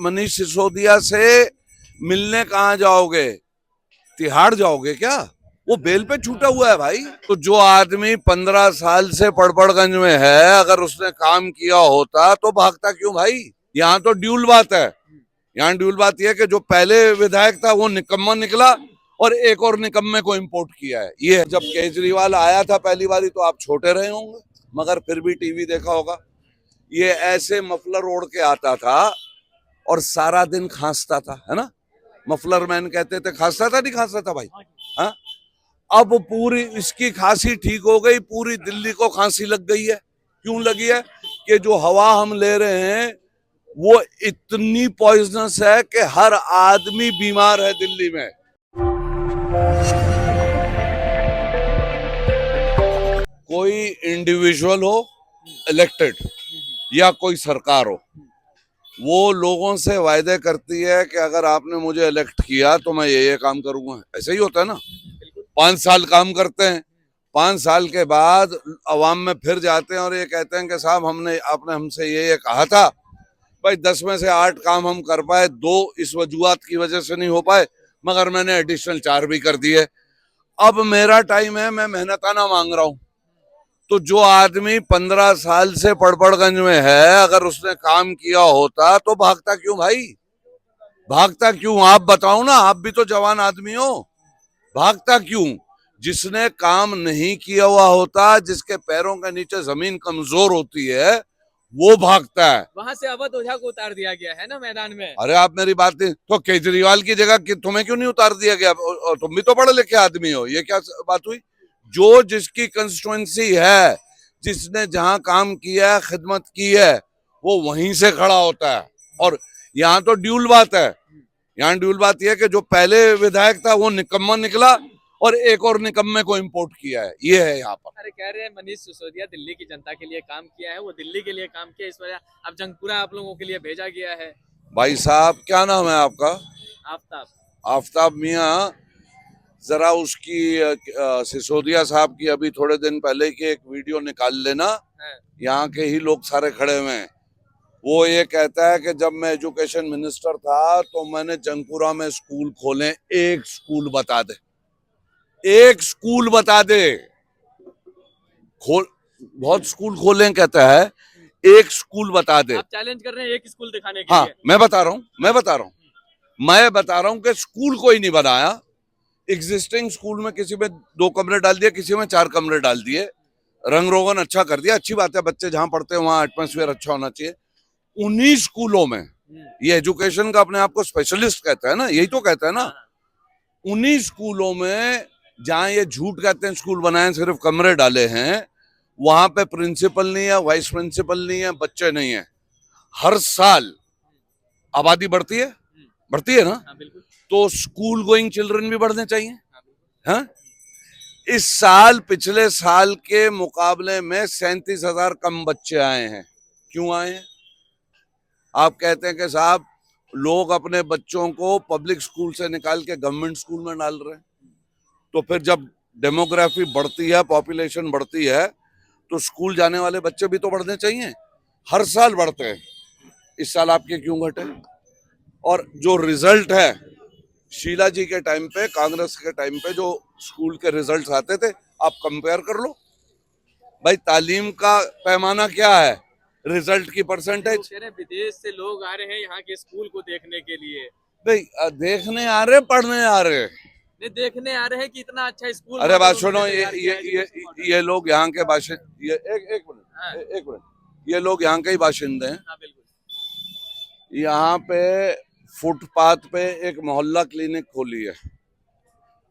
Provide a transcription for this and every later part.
मनीष सिसोदिया से मिलने कहाँ जाओगे? तिहाड़ जाओगे क्या? वो बेल पे छूटा हुआ है भाई। तो जो आदमी 15 साल से पड़पड़गंज में है, अगर उसने काम किया होता तो भागता क्यों भाई? यहाँ तो ड्यूल बात है। यहाँ ड्यूल बात यह कि जो पहले विधायक था वो निकम्मा निकला और एक और निकम्मे को इंपोर्ट किया है। ये जब केजरीवाल आया था पहली बारी तो आप छोटे रहे होंगे, मगर फिर भी टीवी देखा होगा। ये ऐसे मफलर ओढ़ के आता था और सारा दिन खांसता था, है ना? मफलर मैन कहते थे। खांसता था नहीं खांसता था भाई? हाँ। अब पूरी इसकी खांसी ठीक हो गई, पूरी दिल्ली को खांसी लग गई है। क्यों लगी है? कि जो हवा हम ले रहे हैं वो इतनी पॉइजनस है कि हर आदमी बीमार है दिल्ली में। कोई इंडिविजुअल हो इलेक्टेड या कोई सरकार हो, वो लोगों से वायदे करती है कि अगर आपने मुझे इलेक्ट किया तो मैं ये काम करूंगा। ऐसे ही होता है ना। 5 साल काम करते हैं, 5 साल के बाद अवाम में फिर जाते हैं और ये कहते हैं कि साहब आपने हमसे ये कहा था। भाई 10 में से 8 काम हम कर पाए, 2 इस वजूहात की वजह से नहीं हो पाए, मगर मैंने एडिशनल 4 भी कर दिए। अब मेरा टाइम है, मैं मेहनताना मांग रहा हूं। तो जो आदमी 15 साल से पड़पड़गंज में है, अगर उसने काम किया होता तो भागता क्यों भाई? भागता क्यों? आप बताओ ना, आप भी तो जवान आदमी हो। भागता क्यों? जिसने काम नहीं किया हुआ होता, जिसके पैरों के नीचे जमीन कमजोर होती है, वो भागता है। वहां से अवध ओझा को उतार दिया गया है ना मैदान में। अरे आप मेरी बात नहीं तो केजरीवाल की जगह तुम्हें क्यों नहीं उतार दिया गया? तुम भी तो पढ़े लिखे आदमी हो। ये क्या बात हुई? जो जिसकी कंस्टिट्यूएंसी है, जिसने जहां काम किया है, खिदमत की है, वो वहीं से खड़ा होता है। और यहाँ तो ड्यूल बात है। यहाँ ड्यूल बात यह कि जो पहले विधायक था वो निकम्मा निकला और एक और निकम्मे को इंपोर्ट किया है। ये है यहाँ पर। अरे कह रहे हैं मनीष सिसोदिया दिल्ली की जनता के लिए काम किया है, वो दिल्ली के लिए काम किया, इस वजह अब जंगपुरा आप लोगों के लिए भेजा गया है। भाई साहब, क्या नाम है आपका? आफ्ताब। आफ्ताब मियाँ, जरा उसकी सिसोदिया साहब की अभी थोड़े दिन पहले की एक वीडियो निकाल लेना। यहाँ के ही लोग सारे खड़े हुए हैं। वो ये कहता है कि जब मैं एजुकेशन मिनिस्टर था तो मैंने जंगपुरा में स्कूल खोले। एक स्कूल बता दे, एक स्कूल बता दे। बहुत स्कूल खोले कहता है, एक स्कूल बता दे। आप चैलेंज कर रहे हैं एक स्कूल दिखाने के हाँ, लिए? मैं बता रहा हूँ कि स्कूल कोई नहीं बनाया। एग्जिस्टिंग स्कूल में किसी में 2 कमरे डाल दिए, किसी में 4 कमरे डाल दिए, रंग रोगन अच्छा कर दिया। अच्छी बात है, बच्चे जहां पढ़ते हैं वहां एटमॉस्फेयर अच्छा होना चाहिए। उन्हीं स्कूलों में, ये एजुकेशन का अपने आप को स्पेशलिस्ट कहता है ना, यही तो कहता है ना। उन्हीं स्कूलों में जहां ये झूठ कहते हैं स्कूल बनाए, सिर्फ कमरे डाले हैं, वहां पे प्रिंसिपल नहीं है, वाइस प्रिंसिपल नहीं है, बच्चे नहीं है। हर साल आबादी बढ़ती है ना। तो स्कूल गोइंग चिल्ड्रन भी बढ़ने चाहिए। हाँ? इस साल पिछले साल के मुकाबले में 37,000 कम बच्चे आए हैं। क्यों आए हैं? आप कहते हैं कि साहब लोग अपने बच्चों को पब्लिक स्कूल से निकाल के गवर्नमेंट स्कूल में डाल रहे हैं। तो फिर जब डेमोग्राफी बढ़ती है, पॉपुलेशन बढ़ती है, तो स्कूल जाने वाले बच्चे भी तो बढ़ने चाहिए। हर साल बढ़ते हैं, इस साल आपके क्यों घटे? और जो रिजल्ट है, शीला जी के टाइम पे, कांग्रेस के टाइम पे जो स्कूल के रिजल्ट्स आते थे, आप कंपेयर कर लो भाई। तालीम का पैमाना क्या है? रिजल्ट की परसेंटेज। विदेश से लोग आ रहे हैं यहाँ के स्कूल को देखने के लिए। भाई देखने आ रहे, पढ़ने आ रहे? नहीं, देखने आ रहे हैं कि इतना अच्छा स्कूल। अरे बात सुनो, ये लोग यहाँ के बाशिंदे, ये एक मिनट, ये लोग यहाँ के ही बाशिंदे हैं। यहाँ पे फुटपाथ पे एक मोहल्ला क्लिनिक खोली है,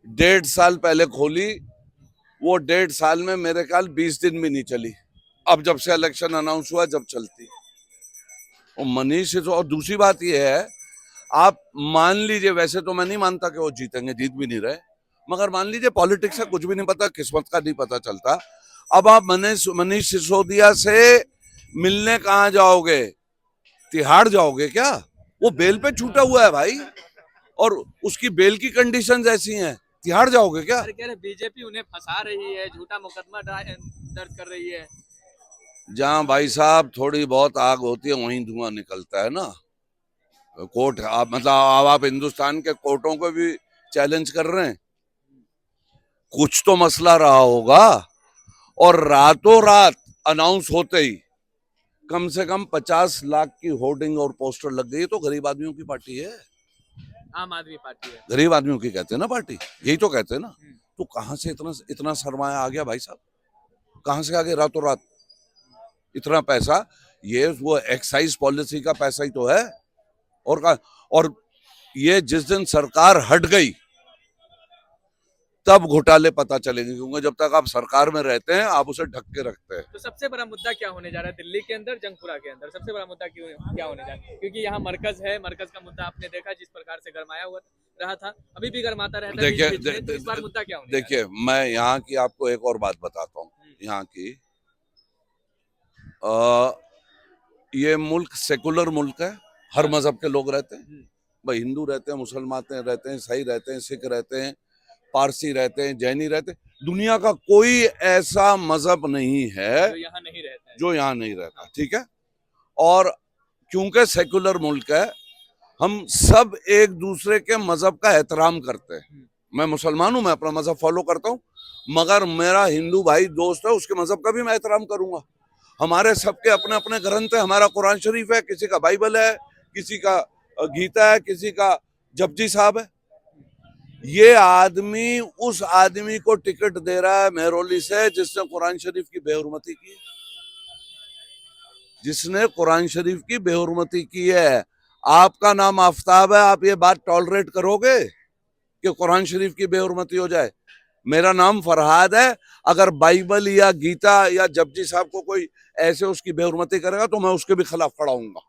1.5 साल पहले खोली। वो 1.5 साल में मेरे ख्याल 20 दिन भी नहीं चली। अब जब से इलेक्शन अनाउंस हुआ जब चलती। और मनीष, और दूसरी बात ये है, आप मान लीजिए, वैसे तो मैं नहीं मानता कि वो जीतेंगे, जीत भी नहीं रहे, मगर मान लीजिए पॉलिटिक्स का कुछ भी नहीं पता, किस्मत का नहीं पता चलता। अब आप मनीष सिसोदिया से मिलने कहाँ जाओगे? तिहाड़ जाओगे क्या? वो बेल पे छूटा हुआ है भाई, और उसकी बेल की कंडीशंस ऐसी हैं। तिहाड़ जाओगे क्या? कह रहे बीजेपी उन्हें फंसा रही है, झूठा मुकदमा दर्ज कर रही है। जहां भाई साहब थोड़ी बहुत आग होती है वहीं धुआं निकलता है ना। कोर्ट आप मतलब अब आप हिंदुस्तान के कोर्टों को भी चैलेंज कर रहे हैं। कुछ तो मसला रहा होगा। और रातों रात अनाउंस होते ही कम से कम 50 लाख की होर्डिंग और पोस्टर लग गई। तो गरीब आदमियों की पार्टी है, आम आदमी पार्टी है। गरीब आदमियों की कहते हैं ना पार्टी, यही तो कहते हैं ना। तो कहां से इतना इतना सरमाया आ गया भाई साहब, कहां से आ गया रातों रात इतना पैसा? ये वो एक्साइज पॉलिसी का पैसा ही तो है। और ये जिस दिन सरकार हट गई तब घोटाले पता चलेंगे, क्योंकि जब तक आप सरकार में रहते हैं आप उसे ढक के रखते हैं। तो सबसे बड़ा मुद्दा क्या होने जा रहा है दिल्ली के अंदर, जंगपुरा के अंदर सबसे बड़ा मुद्दा क्या होने जा रहा है? क्योंकि यहाँ मरकज है, मरकज का मुद्दा आपने देखा जिस प्रकार से गरमाया हुआ रहा था, अभी भी गरमाता रहता है बीच-बीच में, तो इस बार मुद्दा क्या होने जा रहा है? देखिए मैं यहाँ की आपको एक और बात बताता हूँ। यहाँ की ये मुल्क सेकुलर मुल्क है, हर मजहब के लोग रहते हैं भाई। हिंदू रहते हैं, मुसलमान रहते हैं, ईसाई रहते हैं, सिख रहते हैं, पारसी रहते हैं, जैनी रहते हैं। दुनिया का कोई ऐसा मजहब नहीं है जो यहाँ नहीं रहता है, जो यहाँ नहीं रहता, ठीक है। और क्योंकि सेकुलर मुल्क है, हम सब एक दूसरे के मजहब का एहतराम करते हैं। मैं मुसलमान हूं, मैं अपना मजहब फॉलो करता हूं, मगर मेरा हिंदू भाई दोस्त है, उसके मजहब का भी मैं एहतराम करूंगा। हमारे सबके अपने अपने ग्रंथ है, हमारा कुरान शरीफ है, किसी का बाइबल है, किसी का गीता है, किसी का जपजी साहब है। ये आदमी उस आदमी को टिकट दे रहा है मेहरौली से जिसने कुरान शरीफ की बेहुरमती की है, जिसने कुरान शरीफ की बेहुरमती की है। आपका नाम आफ्ताब है, आप ये बात टॉलरेट करोगे कि कुरान शरीफ की बेहुरमती हो जाए? मेरा नाम फरहाद है, अगर बाइबल या गीता या जपजी साहब को कोई ऐसे उसकी बेहुरमती करेगा तो मैं उसके भी खिलाफ खड़ा हूंगा।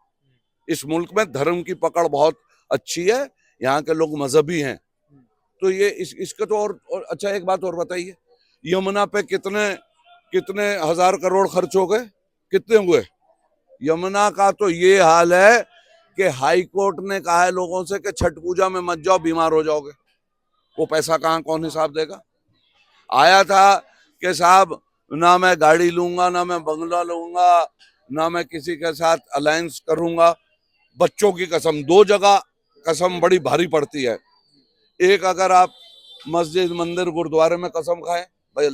इस मुल्क में धर्म की पकड़ बहुत अच्छी है, यहाँ के लोग मजहबी हैं। तो ये इसका तो और अच्छा एक बात और बताइए, यमुना पे कितने कितने हजार करोड़ खर्च हो गए, कितने हुए? यमुना का तो ये हाल है कि हाई कोर्ट ने कहा है लोगों से कि छठ पूजा में मत जाओ, बीमार हो जाओगे। वो पैसा कहाँ कौन हिसाब देगा? आया था कि साहब ना मैं गाड़ी लूंगा, ना मैं बंगला लूंगा, ना मैं किसी के साथ अलायंस करूंगा। बच्चों की कसम, दो जगह कसम बड़ी भारी पड़ती है। एक, अगर आप मस्जिद मंदिर गुरुद्वारे में कसम खाएं, भाई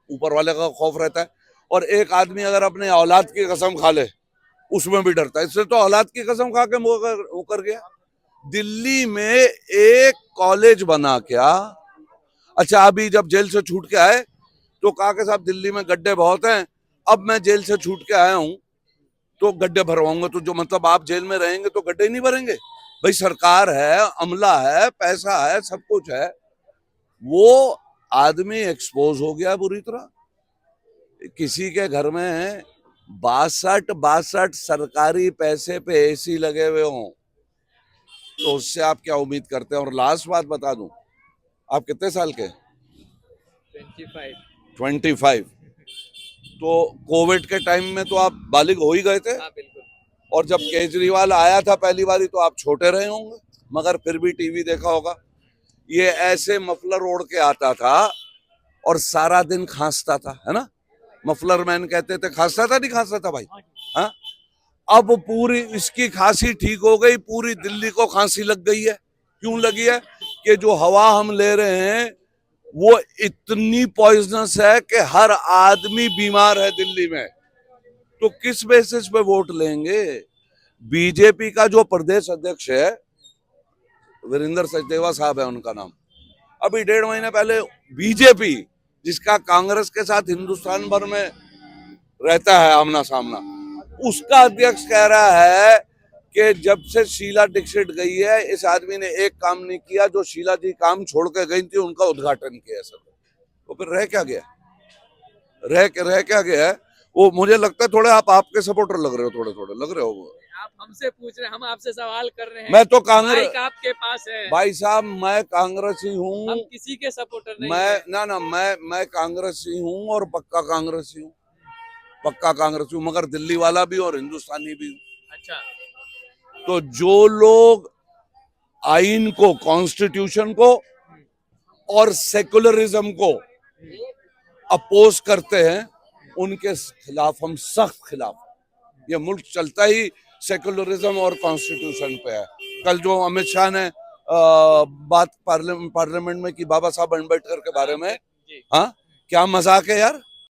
ऊपर वाले का खौफ रहता है। और एक आदमी अगर अपने औलाद की कसम खा ले, उसमें भी डरता है। इससे तो औलाद की कसम खा के वो कर गया। दिल्ली में एक कॉलेज बना क्या? अच्छा, अभी जब जेल से छूट के आए तो कहा कि साहब दिल्ली में गड्ढे बहुत हैं, अब मैं जेल से छूट के आया हूं तो गड्ढे भरवाऊंगा। तो जो मतलब आप जेल में रहेंगे तो गड्ढे नहीं भरेंगे? भाई सरकार है, अमला है, पैसा है, सब कुछ है। वो आदमी एक्सपोज हो गया बुरी तरह। किसी के घर में 62 सरकारी पैसे पे एसी लगे हुए हों तो उससे आप क्या उम्मीद करते हैं? और लास्ट बात बता दूं, आप कितने साल के? 25। तो कोविड के टाइम में तो आप बालिग हो ही गए थे। हाँ, बिल्कुल। और जब केजरीवाल आया था पहली बारी तो आप छोटे रहे होंगे, मगर फिर भी टीवी देखा होगा। ये ऐसे मफलर ओढ़ के आता था और सारा दिन खांसता था, है ना? मफलर मैन कहते थे। खांसता था नहीं खांसता था भाई? हाँ, अब पूरी इसकी खांसी ठीक हो गई, पूरी दिल्ली को खांसी लग गई है। क्यों लगी है? कि जो हवा हम ले रहे हैं वो इतनी पॉइजनस है कि हर आदमी बीमार है दिल्ली में। तो किस बेसिस पे वोट लेंगे? बीजेपी का जो प्रदेश अध्यक्ष है, वीरेंद्र सचदेवा साहब है उनका नाम, अभी 1.5 महीने पहले बीजेपी, जिसका कांग्रेस के साथ हिंदुस्तान भर में रहता है आमना सामना, उसका अध्यक्ष कह रहा है कि जब से शीला दीक्षित गई है इस आदमी ने एक काम नहीं किया, जो शीला जी काम छोड़ के गई थी उनका उद्घाटन किया सब। तो फिर रह क्या गया? रह क्या गया है? वो मुझे लगता है थोड़े आप आपके सपोर्टर लग रहे हो, थोड़े लग रहे हो। आप हमसे पूछ रहे हैं, हम आपसे सवाल कर रहे हैं। मैं तो कांग्रेस, माइक आपके पास है भाई साहब मैं कांग्रेसी हूँ। हम किसी के सपोर्टर नहीं मैं हैं। ना मैं कांग्रेसी हूँ और पक्का कांग्रेसी हूँ, पक्का कांग्रेसी हूँ, मगर दिल्ली वाला भी और हिंदुस्तानी भी हूँ। अच्छा, तो जो लोग आइन को, कॉन्स्टिट्यूशन को और सेकुलरिज्म को अपोज करते हैं उनके खिलाफ हम सख्त खिलाफ। ये मुल्क चलता ही सेकुलरिज्म और कॉन्स्टिट्यूशन पे है। कल जो अमित शाह ने बात पार्लियामेंट में की बाबा साहब अम्बेडकर के बारे में, जी हाँ क्या मजाक है यार।